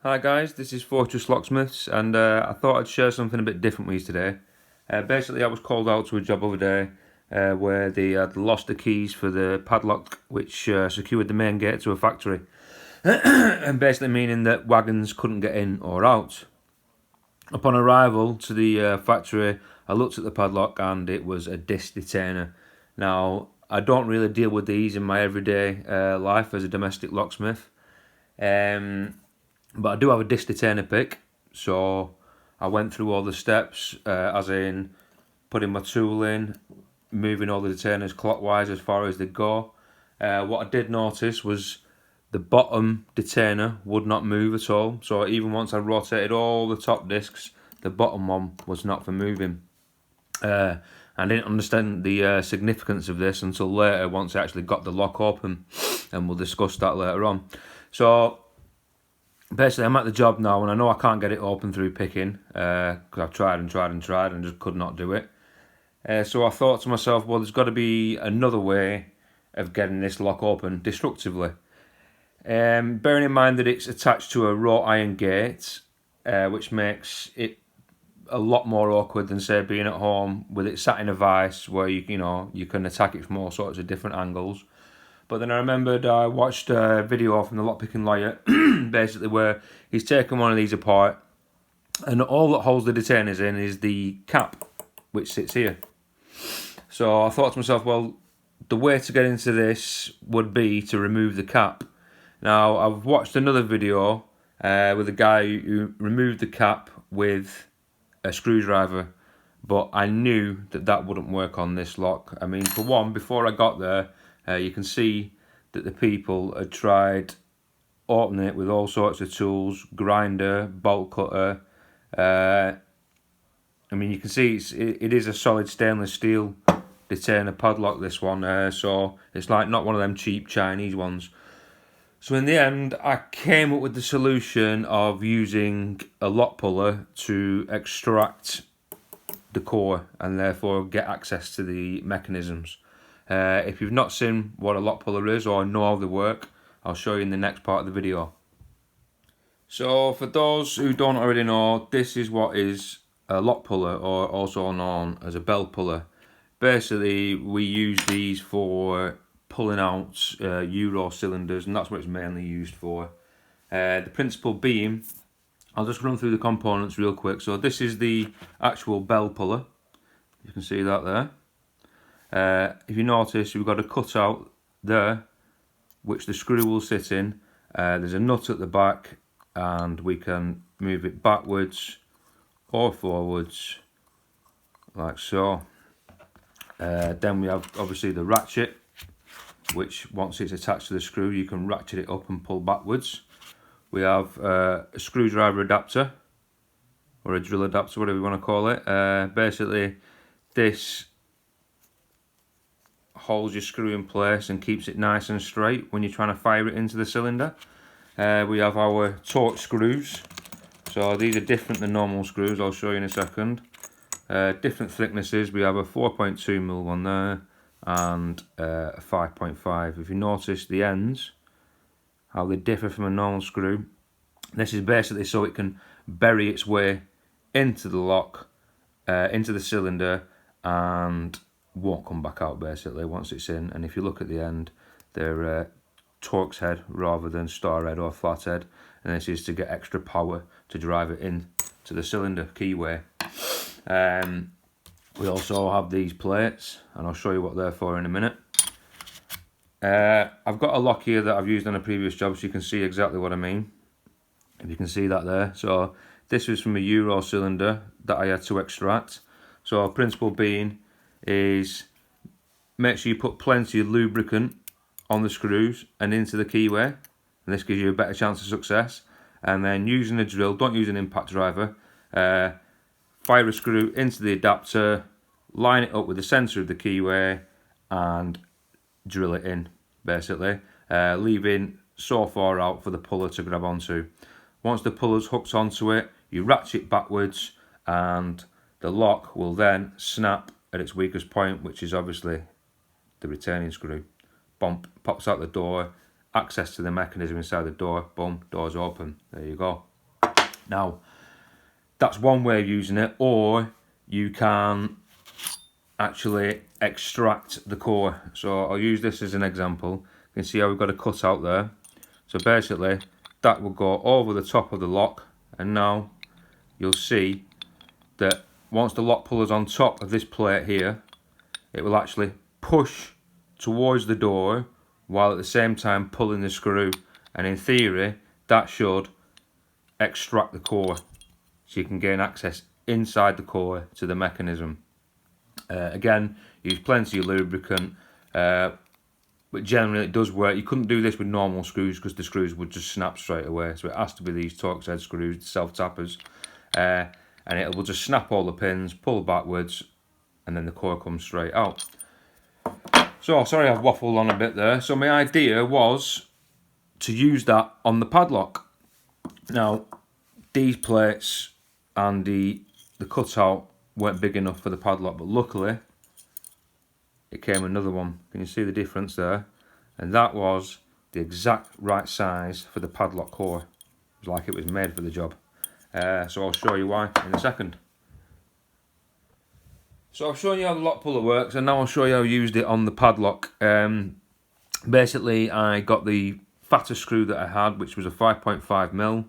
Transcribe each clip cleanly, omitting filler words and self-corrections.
Hi guys, this is Fortress Locksmiths, and I thought I'd share something a bit different with you today. Basically, I was called out to a job over day where they had lost the keys for the padlock which secured the main gate to a factory, and basically meaning that wagons couldn't get in or out. Upon arrival to the factory, I looked at the padlock and it was a Disc Detainer. Now, I don't really deal with these in my everyday life as a domestic locksmith. But I do have a Disc Detainer pick, so I went through all the steps, as in putting my tool in, moving all the detainers clockwise as far as they go. What I did notice was the bottom detainer would not move at all, so even once I rotated all the top discs, the bottom one was not for moving. I didn't understand the significance of this until later, once I actually got the lock open, and we'll discuss that later on. So basically, I'm at the job now, and I know I can't get it open through picking because I've tried and just could not do it. So I thought to myself, well, there's got to be another way of getting this lock open destructively. Bearing in mind that it's attached to a wrought iron gate, which makes it a lot more awkward than, say, being at home with it sat in a vise where you can attack it from all sorts of different angles. But then I remembered I watched a video from the lockpicking lawyer, basically where he's taken one of these apart, and all that holds the detainers in is the cap, which sits here. So I thought to myself, well, the way to get into this would be to remove the cap. Now, I've watched another video with a guy who removed the cap with a screwdriver, but I knew that that wouldn't work on this lock. I mean, for one, before I got there, you can see that the people had tried opening it with all sorts of tools, grinder, bolt cutter. I mean, you can see it is a solid stainless steel detainer padlock, this one, so it's like not one of them cheap Chinese ones. So in the end, I came up with the solution of using a lock puller to extract the core and therefore get access to the mechanisms. If you've not seen what a lock puller is or know how they work, I'll show you in the next part of the video. So for those who don't already know, this is what is a lock puller, or also known as a bell puller. Basically, we use these for pulling out Euro cylinders, and that's what it's mainly used for. The principle being, I'll just run through the components real quick. So this is the actual bell puller. You can see that there. If you notice, we've got a cutout there, which the screw will sit in. There's a nut at the back, and we can move it backwards or forwards, like so. Then we have obviously the ratchet, which once it's attached to the screw, you can ratchet it up and pull backwards. We have a screwdriver adapter, or a drill adapter, whatever you want to call it. Basically, this holds your screw in place and keeps it nice and straight when you're trying to fire it into the cylinder. We have our torque screws. So these are different than normal screws, I'll show you in a second. Different thicknesses. We have a 4.2mm one there and a 5.5. If you notice the ends, how they differ from a normal screw, this is basically so it can bury its way into the lock, into the cylinder, and won't come back out basically once it's in. And if you look at the end, they're Torx head rather than star head or flat head, and this is to get extra power to drive it in to the cylinder keyway. We also have these plates, and I'll show you what they're for in a minute. I've got a lock here that I've used on a previous job, so you can see exactly what I mean. If you can see that there. So this was from a Euro cylinder that I had to extract. So principle being is make sure you put plenty of lubricant on the screws and into the keyway, and this gives you a better chance of success. And then using a drill, don't use an impact driver, fire a screw into the adapter, line it up with the centre of the keyway, and drill it in basically, leaving so far out for the puller to grab onto. Once the puller's hooked onto it, you ratchet backwards, and the lock will then snap at its weakest point, which is obviously the retaining screw. Pops out the door, access to the mechanism inside the door, boom, door's open. There you go. Now, that's one way of using it, or you can actually extract the core. So I'll use this as an example. You can see how we've got a cut out there. So basically, that will go over the top of the lock, and now you'll see that once the lock puller's on top of this plate here, it will actually push towards the door while at the same time pulling the screw, and in theory that should extract the core so you can gain access inside the core to the mechanism. Again, use plenty of lubricant, but generally it does work. You couldn't do this with normal screws because the screws would just snap straight away, so it has to be these Torx head screws, self-tappers, and it will just snap all the pins, pull backwards, and then the core comes straight out. So, sorry I've waffled on a bit there. So my idea was to use that on the padlock. Now, these plates and the cutout weren't big enough for the padlock, but luckily it came another one. Can you see the difference there? And that was the exact right size for the padlock core. It was like it was made for the job. So I'll show you why in a second. So I've shown you how the lock puller works, and now I'll show you how I used it on the padlock. Basically, I got the fattest screw that I had, which was a 5.5mm.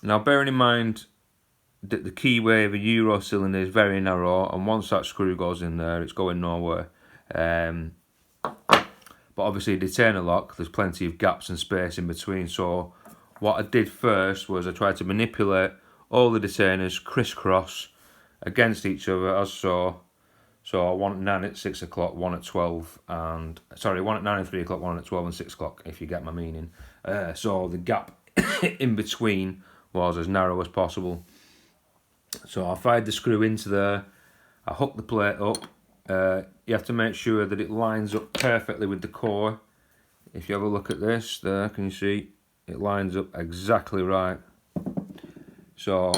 Now, bearing in mind that the keyway of a Euro cylinder is very narrow, and once that screw goes in there, it's going nowhere. But obviously, a detainer lock, there's plenty of gaps and space in between. So what I did first was I tried to manipulate all the detainers crisscross against each other as so. So one at 9 at 6 o'clock, one at 12, and sorry, one at 9 and 3 o'clock, one at 12 and 6 o'clock, if you get my meaning. So the gap in between was as narrow as possible. So I fired the screw into there, I hooked the plate up. You have to make sure that it lines up perfectly with the core. If you have a look at this there, can you see? It lines up exactly right. So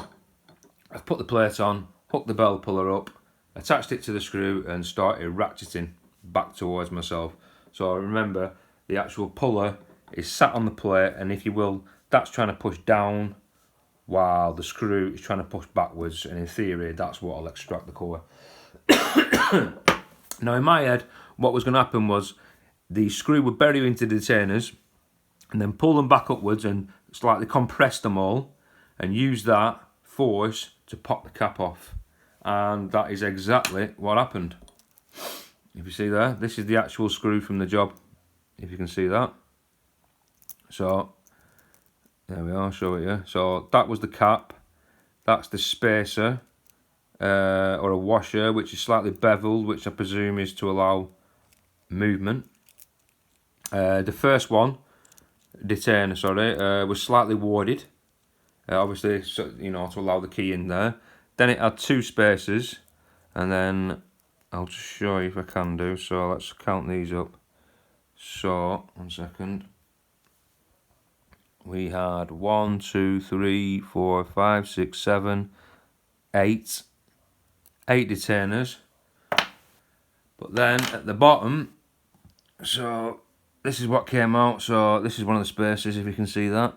I've put the plate on, hooked the bell puller up, attached it to the screw and started ratcheting back towards myself. So remember, the actual puller is sat on the plate, and if you will, that's trying to push down while the screw is trying to push backwards, and in theory that's what will extract the core. Now in my head, what was going to happen was the screw would bury into the detainers and then pull them back upwards and slightly compress them all and use that force to pop the cap off. And that is exactly what happened. If you see there, this is the actual screw from the job, if you can see that. So there we are, I'll show it you. So that was the cap, that's the spacer, or a washer, which is slightly beveled, which I presume is to allow movement. The first one, detainer, sorry, was slightly warded, obviously, so, you know, to allow the key in there. Then it had two spacers, and then I'll just show you if I can do. So let's count these up. So 1 second. We had 1, 2, 3, 4, 5, 6, 7, 8 detainers. But then at the bottom, so this is what came out. So this is one of the spacers, if you can see that.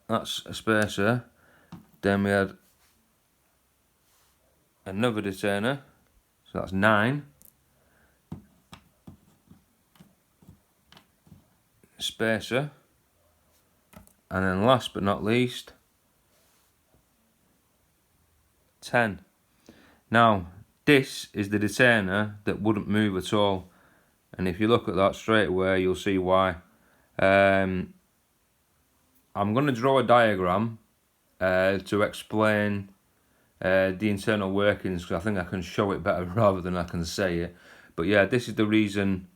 That's a spacer. Then we had another detainer, so that's 9. Spacer. And then last but not least, 10. Now, this is the detainer that wouldn't move at all. And if you look at that straight away, you'll see why. I'm going to draw a diagram to explain the internal workings, because I think I can show it better rather than I can say it. But yeah, this is the reason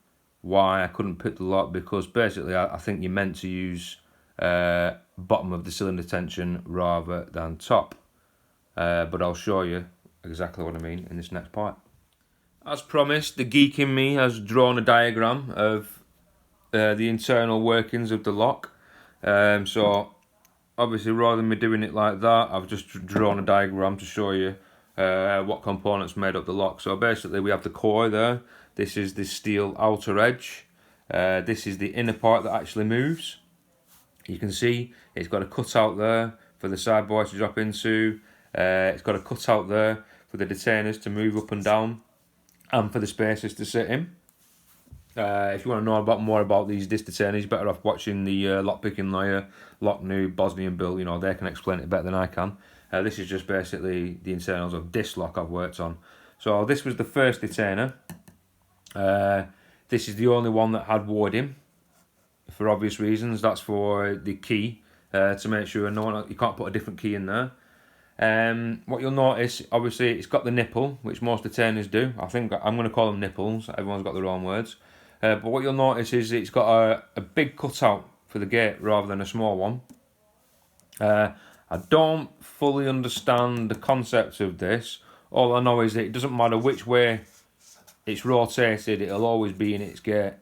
why I couldn't pick the lock, because basically I think you're meant to use bottom of the cylinder tension rather than top. But I'll show you exactly what I mean in this next part. As promised, the geek in me has drawn a diagram of the internal workings of the lock. So obviously, rather than me doing it like that, I've just drawn a diagram to show you what components made up the lock. So basically we have the core there. This is the steel outer edge. This is the inner part that actually moves. You can see it's got a cutout there for the sideboard to drop into. It's got a cutout there for the detainers to move up and down, and for the spacers to sit in. If you want to know more about these disc detainers, you're better off watching the Lockpicking Lawyer, Lock Noob, Bosnian Bill. You know, they can explain it better than I can. This is just basically the internals of this lock I've worked on. So this was the first detainer. This is the only one that had warding, for obvious reasons. That's for the key, to make sure you can't put a different key in there. What you'll notice, obviously, it's got the nipple, which most detainers do. I think I'm going to call them nipples. Everyone's got their own words. But what you'll notice is it's got a big cutout for the gate rather than a small one. I don't fully understand the concept of this. All I know is that it doesn't matter which way it's rotated, it'll always be in its gate.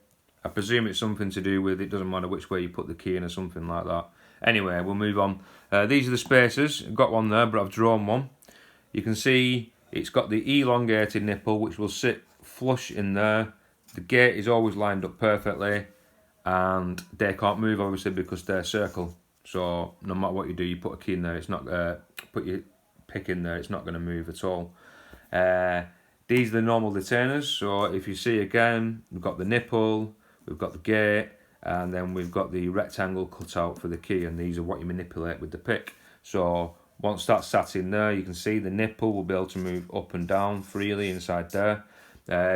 I presume it's something to do with it doesn't matter which way you put the key in or something like that. Anyway, we'll move on. These are the spacers. I've got one there, but I've drawn one. You can see it's got the elongated nipple, which will sit flush in there. The gate is always lined up perfectly, and they can't move, obviously, because they're circle. So no matter what you do, you put a key in there, it's not put your pick in there, it's not going to move at all. These are the normal detainers. So if you see again, we've got the nipple, we've got the gate, and then we've got the rectangle cutout for the key, and these are what you manipulate with the pick. So once that's sat in there, you can see the nipple will be able to move up and down freely inside there.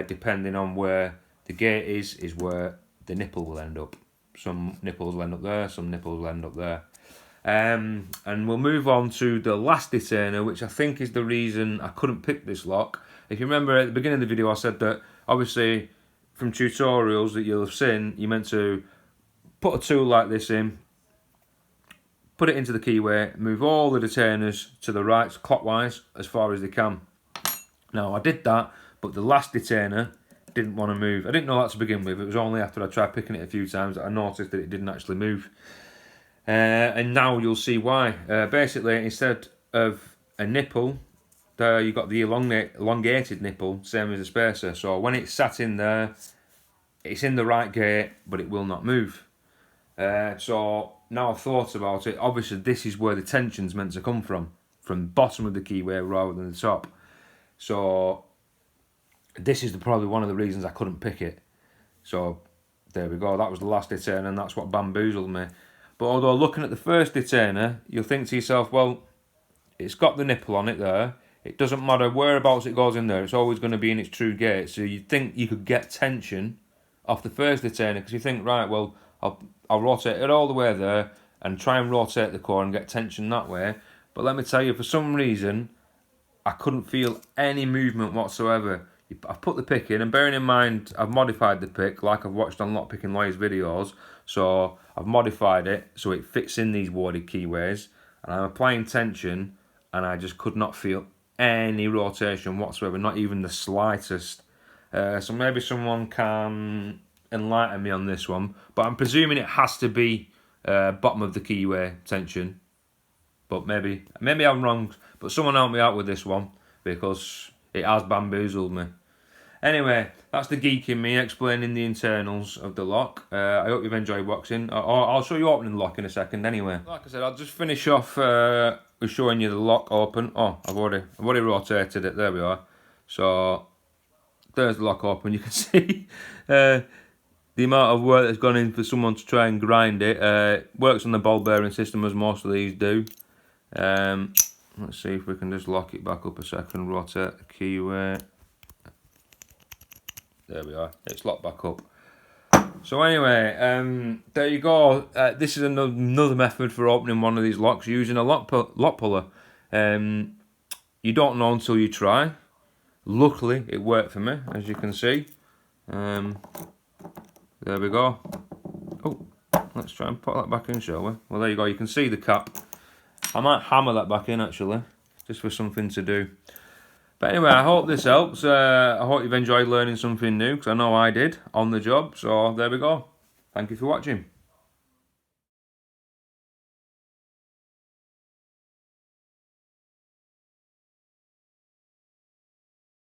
Depending on where the gate is where the nipple will end up. Some nipples will end up there, some nipples will end up there. And we'll move on to the last detainer, which I think is the reason I couldn't pick this lock. If you remember at the beginning of the video, I said that obviously from tutorials that you'll have seen, you're meant to put a tool like this in, put it into the keyway, move all the detainers to the right clockwise as far as they can. Now I did that, but the last detainer didn't want to move. I didn't know that to begin with. It was only after I tried picking it a few times that I noticed that it didn't actually move. And now you'll see why. Basically, instead of a nipple, there you've got the elongated nipple, same as a spacer. So when it's sat in there, it's in the right gate, but it will not move. So now I've thought about it, obviously this is where the tension's meant to come from the bottom of the keyway rather than the top. So this is probably one of the reasons I couldn't pick it. So there we go, that was the last detainer, and that's what bamboozled me. But although looking at the first detainer, you'll think to yourself, well, it's got the nipple on it there. It doesn't matter whereabouts it goes in there, it's always going to be in its true gate. So you'd think you could get tension off the first detainer, because you think, right, well, I'll rotate it all the way there and try and rotate the core and get tension that way. But let me tell you, for some reason, I couldn't feel any movement whatsoever. I've put the pick in, and bearing in mind I've modified the pick like I've watched on Lockpicking Lawyers videos, so I've modified it so it fits in these warded keyways, and I'm applying tension, and I just could not feel any rotation whatsoever, not even the slightest. So maybe someone can enlighten me on this one, but I'm presuming it has to be bottom of the keyway tension, but maybe I'm wrong, but someone help me out with this one, because it has bamboozled me. Anyway, that's the geek in me explaining the internals of the lock. I hope you've enjoyed watching. I'll show you opening the lock in a second anyway. Like I said, I'll just finish off with showing you the lock open. Oh, I've already rotated it. There we are. So there's the lock open. You can see the amount of work that's gone in for someone to try and grind it. Works on the ball bearing system as most of these do. Let's see if we can just lock it back up a second, rotate the keyway. There we are, it's locked back up. So anyway, there you go. This is another method for opening one of these locks using a lock puller. You don't know until you try. Luckily, it worked for me, as you can see. There we go. Oh, let's try and put that back in, shall we? Well, there you go, you can see the cap. I might hammer that back in actually, just for something to do. But anyway, I hope this helps. I hope you've enjoyed learning something new, because I know I did on the job. So there we go. Thank you for watching.